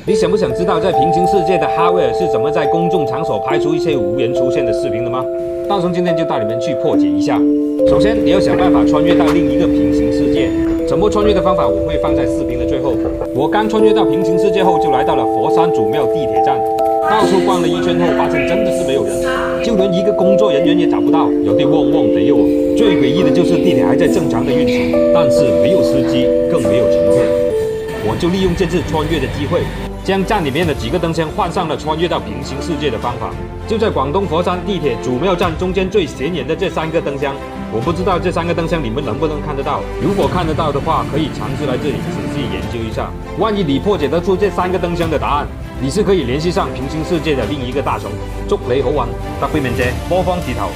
你想不想知道在平行世界的哈维尔是怎么在公众场所拍出一些无人出现的视频的吗？道生今天就带你们去破解一下。首先，你要想办法穿越到另一个平行世界。怎么穿越的方法我会放在视频的最后。我刚穿越到平行世界后，就来到了佛山祖庙地铁站，到处逛了一圈后，发现真的是没有人，就连一个工作人员也找不到，有啲嗡嗡地哦。最诡异的就是地铁还在正常的运行，但是没有司机，更没有乘客。我就利用这次穿越的机会，将站里面的几个灯箱换上了穿越到平行世界的方法。就在广东佛山地铁祖庙站中间最显眼的这3个灯箱，我不知道这3个灯箱你们能不能看得到。如果看得到的话，可以尝试来这里仔细研究一下。万一你破解得出这3个灯箱的答案，你是可以联系上平行世界的另一个大雄。祝你好運，特別鳴謝播放指頭。